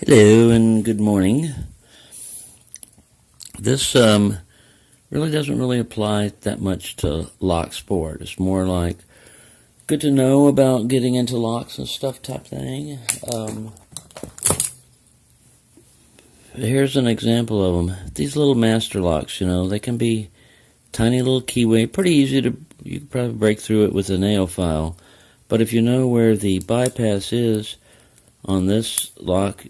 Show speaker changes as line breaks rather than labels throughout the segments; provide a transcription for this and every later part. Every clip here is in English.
Hello and good morning. This really doesn't really apply that much to lock sport. It's more like good to know about getting into locks and stuff type thing. Here's an example of them. These little master locks, they can be tiny little keyway, pretty easy to, you can probably break through it with a nail file. But if you know where the bypass is on this lock,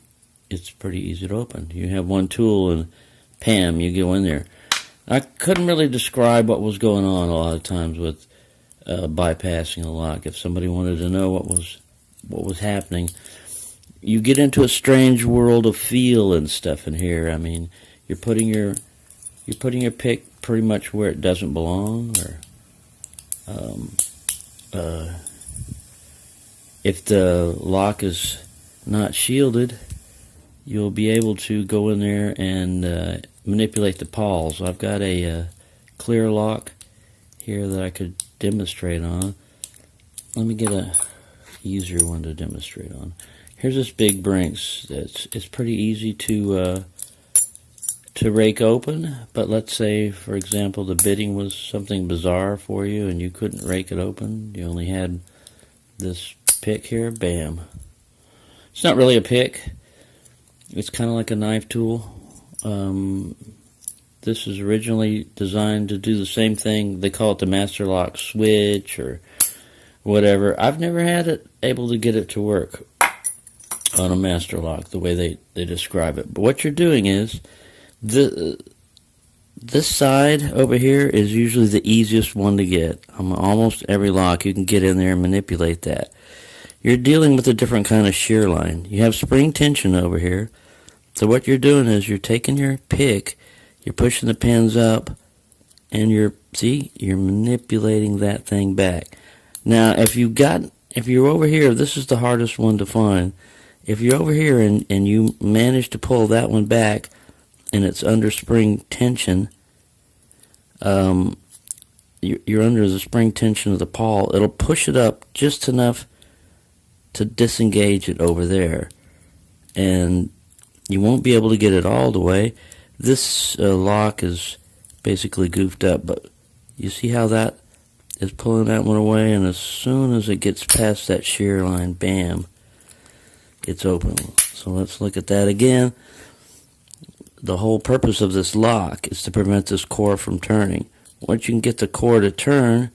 it's pretty easy to open. You have one tool and Pam, you go in there. I couldn't really describe what was going on a lot of times with bypassing a lock. If somebody wanted to know what was happening, you get into a strange world of feel and stuff in here. I mean, you're putting your pick pretty much where it doesn't belong, or if the lock is not shielded, you'll be able to go in there and manipulate the pawls. I've got a clear lock here that I could demonstrate on. Let me get a easier one to demonstrate on. Here's this big Brinks. It's pretty easy to rake open, but let's say, for example, the bitting was something bizarre for you and you couldn't rake it open. You only had this pick here. Bam. It's not really a pick. It's kind of like a knife tool. This is originally designed to do the same thing. They call it the master lock switch or whatever. I've never had it able to get it to work on a master lock the way they describe it. But what you're doing is, this side over here is usually the easiest one to get. On almost every lock you can get in there and manipulate that. You're dealing with a different kind of shear line. You have spring tension over here. So what you're doing is you're taking your pick, you're pushing the pins up, and you're manipulating that thing back. Now, if you're over here, this is the hardest one to find. If you're over here and you manage to pull that one back, and it's under spring tension, you're under the spring tension of the pawl, it'll push it up just enough to disengage it over there. And you won't be able to get it all the way. This lock is basically goofed up, but you see how that is pulling that one away, and as soon as it gets past that shear line, bam, it's open. So let's look at that again. The whole purpose of this lock is to prevent this core from turning. Once you can get the core to turn,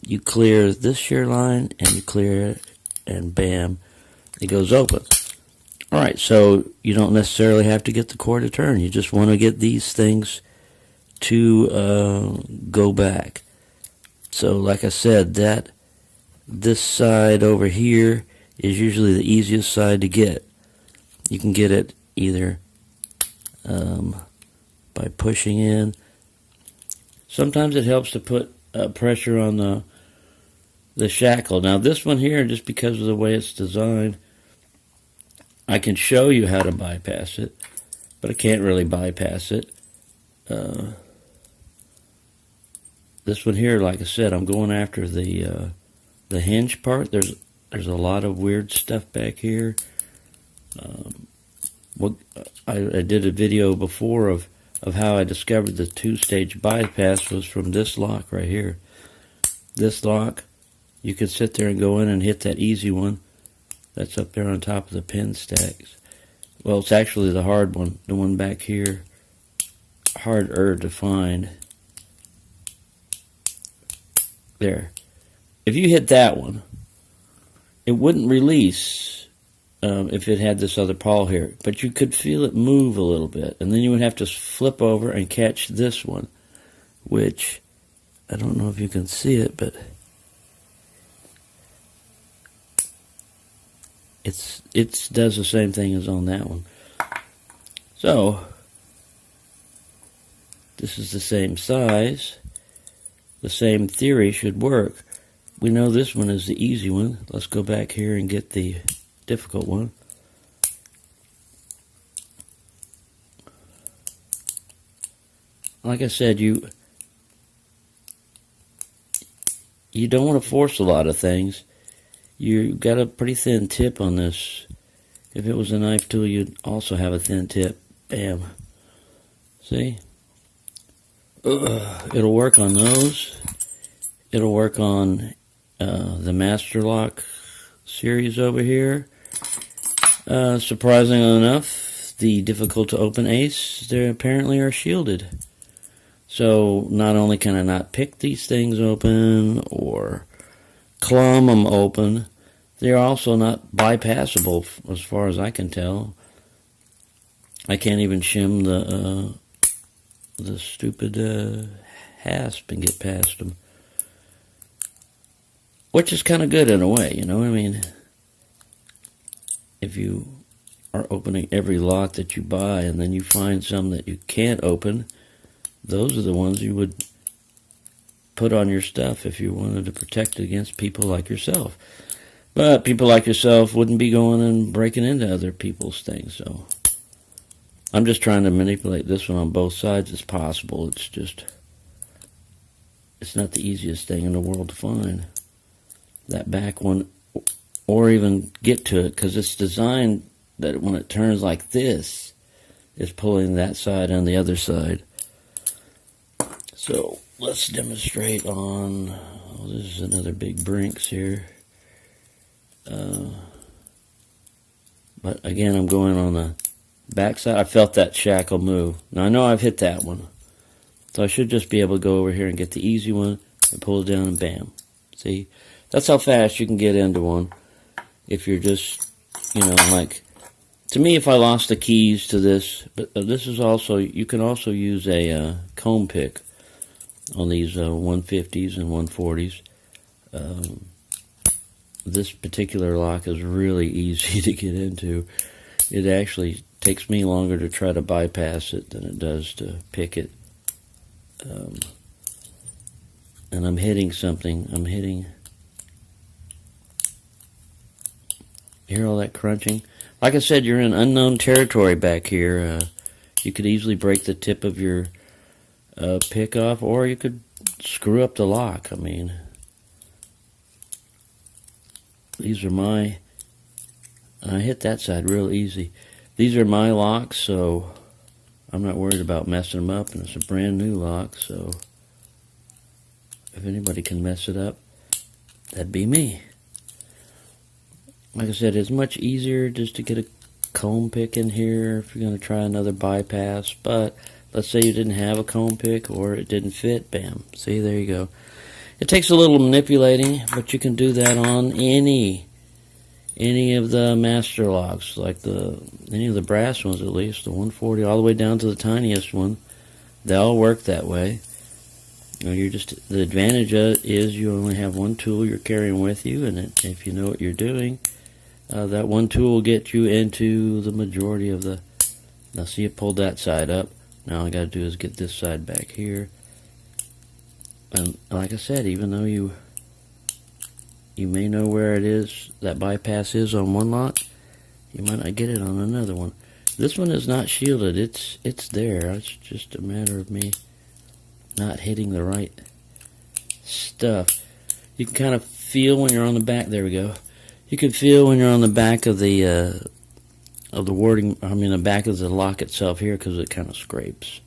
you clear this shear line, and you clear it, and bam, it goes open. Alright, so you don't necessarily have to get the core to turn. You just want to get these things to go back. So like I said, this side over here is usually the easiest side to get. You can get it either by pushing in. Sometimes it helps to put pressure on the shackle. Now this one here, just because of the way it's designed, I can show you how to bypass it, but I can't really bypass it. This one here, like I said, I'm going after the hinge part. There's a lot of weird stuff back here. I did a video before of how I discovered the two-stage bypass was from this lock right here. This lock, you can sit there and go in and hit that easy one. That's up there on top of the pin stacks. Well, it's actually the hard one, the one back here, harder to find. There. If you hit that one, it wouldn't release if it had this other pawl here, but you could feel it move a little bit, and then you would have to flip over and catch this one, which I don't know if you can see it, but it does the same thing as on that one. So this is the same size. The same theory should work. We know this one is the easy one. Let's go back here and get the difficult one. Like I said, you don't want to force a lot of things. You got a pretty thin tip on this If it was a knife tool, you'd also have a thin tip. Bam. See? It'll work on those. It'll work on the Master Lock series over here. Surprisingly enough, the difficult to open Ace, they apparently are shielded. So not only can I not pick these things open or clomb them open, they're also not bypassable as far as I can tell. I can't even shim the stupid hasp and get past them. Which is kind of good in a way, you know what I mean? If you are opening every lock that you buy and then you find some that you can't open, those are the ones you would put on your stuff if you wanted to protect it against people like yourself. But people like yourself wouldn't be going and breaking into other people's things, so I'm just trying to manipulate this one on both sides as possible. It's not the easiest thing in the world to find. That back one, or even get to it, because it's designed that when it turns like this, it's pulling that side and the other side. So let's demonstrate on, oh, this is another big Brinks here. But again, I'm going on the back side. I felt that shackle move. Now I know I've hit that one. So I should just be able to go over here and get the easy one and pull it down and bam. See? That's how fast you can get into one. If you're just, you know, like, to me, if I lost the keys to this, but this is also, you can also use a comb pick on these 150s and 140s. This particular lock is really easy to get into. It actually takes me longer to try to bypass it than it does to pick it. And I'm hitting something. I'm hitting... Hear all that crunching? Like I said, you're in unknown territory back here. You could easily break the tip of your pick off, or you could screw up the lock. I mean, these are my... I hit that side real easy. These are my locks, so I'm not worried about messing them up, and it's a brand new lock, so if anybody can mess it up, that'd be me. Like I said, it's much easier just to get a comb pick in here if you're going to try another bypass. But let's say you didn't have a comb pick or it didn't fit. Bam. See, there you go. It takes a little manipulating, but you can do that on any of the master locks, like any of the brass ones at least, the 140 all the way down to the tiniest one. They all work that way. You know, the advantage is you only have one tool you're carrying with you, and if you know what you're doing, that one tool will get you into the majority of the... Now see, it pulled that side up. Now all I got to do is get this side back here. And like I said, even though you may know where it is, that bypass is on one lock, you might not get it on another one. This one is not shielded. It's there. It's just a matter of me not hitting the right stuff. You can kind of feel when you're on the back. There we go. You can feel when you're on the back of the wording. I mean, the back of the lock itself here, because it kind of scrapes.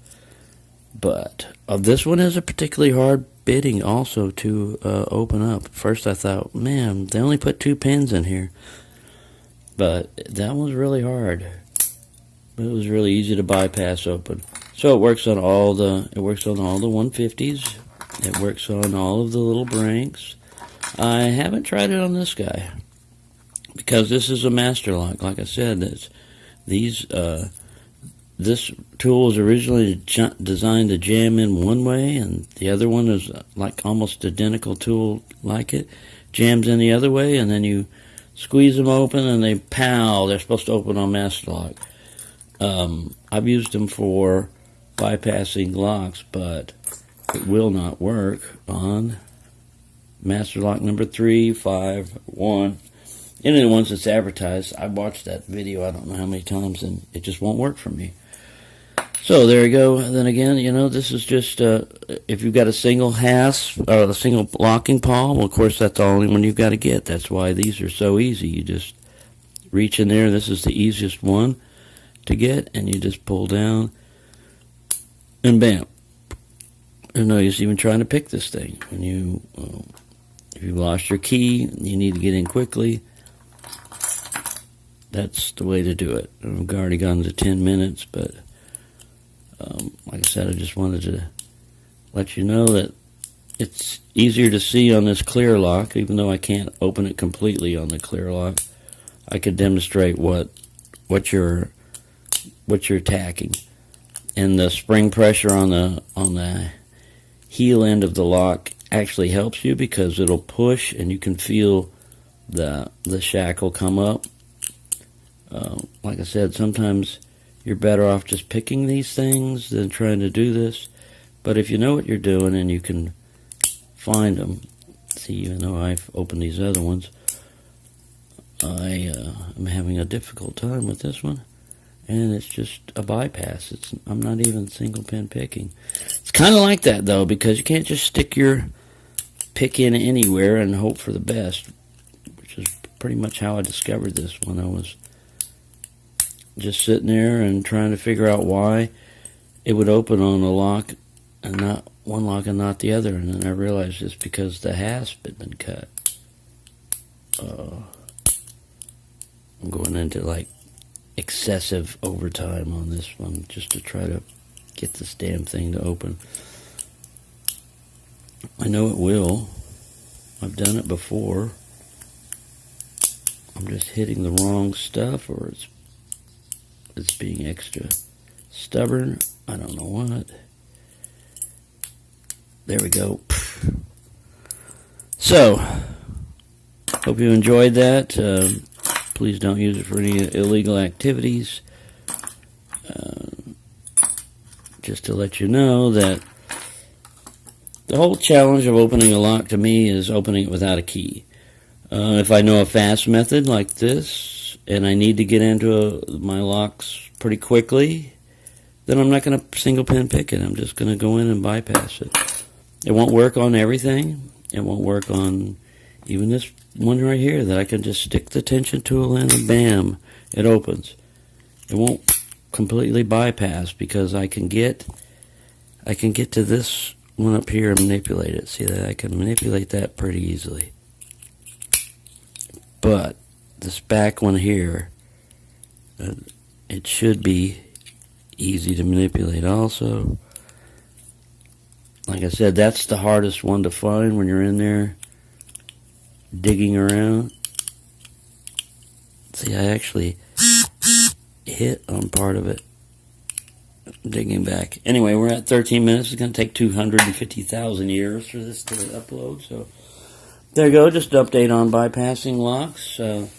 But this one is a particularly hard bitting also to open up. First, I thought, man, they only put 2 pins in here. But that one's really hard. But it was really easy to bypass open. So it works on all the 150s. It works on all of the little Brinks. I haven't tried it on this guy because this is a master lock. Like I said, this tool was originally designed to jam in one way, and the other one is like almost identical tool like it. Jams in the other way, and then you squeeze them open, and they pow. They're supposed to open on master lock. I've used them for bypassing locks, but it will not work on master lock number 3, 5, 1. Any of the ones that's advertised. I watched that video I don't know how many times, and it just won't work for me. So there you go. And then again, you know, this is just if you've got a single hasp or a single locking pawl, well, of course that's the only one you've got to get. That's why these are so easy. You just reach in there. This is the easiest one to get, and you just pull down, and bam. There's no use even trying to pick this thing. When you, if you lost your key, you need to get in quickly. That's the way to do it. I've already gone to 10 minutes, but like I said, I just wanted to let you know that it's easier to see on this clear lock, even though I can't open it completely on the clear lock. I could demonstrate what you're attacking, and the spring pressure on the heel end of the lock actually helps you because it'll push, and you can feel the shackle come up. Like I said, sometimes you're better off just picking these things than trying to do this. But if you know what you're doing and you can find them, see, even though I've opened these other ones, I am having a difficult time with this one. And it's just a bypass. I'm not even single pin picking. It's kind of like that, though, because you can't just stick your pick in anywhere and hope for the best, which is pretty much how I discovered this one. I was just sitting there and trying to figure out why it would open on a lock and not one lock and not the other, and then I realized it's because the hasp had been cut. I'm going into like excessive overtime on this one just to try to get this damn thing to open. I know it will. I've done it before. I'm just hitting the wrong stuff, or it's being extra stubborn. I don't know what. There we go. So, hope you enjoyed that. Please don't use it for any illegal activities. Just to let you know that the whole challenge of opening a lock to me is opening it without a key. If I know a fast method like this, and I need to get into my locks pretty quickly, then I'm not going to single pin pick it. I'm just going to go in and bypass it. It won't work on everything. It won't work on even this one right here that I can just stick the tension tool in and bam, it opens. It won't completely bypass because I can get to this one up here and manipulate it. See that I can manipulate that pretty easily. But this back one here, it should be easy to manipulate also. Like I said, that's the hardest one to find when you're in there digging around. See, I actually hit on part of it digging back. Anyway, we're at 13 minutes. It's going to take 250,000 years for this to upload. So there you go. Just an update on bypassing locks. Since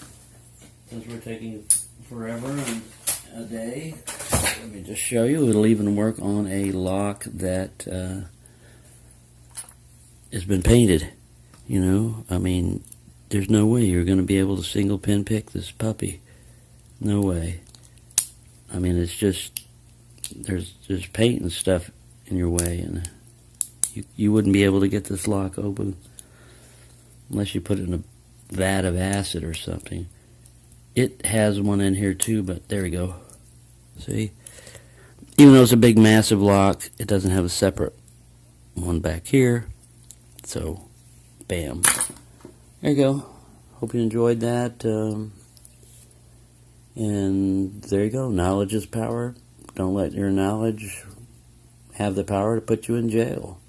we're taking forever and a day, let me just show you. It'll even work on a lock that has been painted. You know, I mean, there's no way you're going to be able to single pin pick this puppy. No way. I mean, it's just there's paint and stuff in your way, and you wouldn't be able to get this lock open unless you put it in a vat of acid or something. It has one in here too, but there we go. See? Even though it's a big, massive lock, it doesn't have a separate one back here. So, bam. There you go. Hope you enjoyed that. And there you go. Knowledge is power. Don't let your knowledge have the power to put you in jail.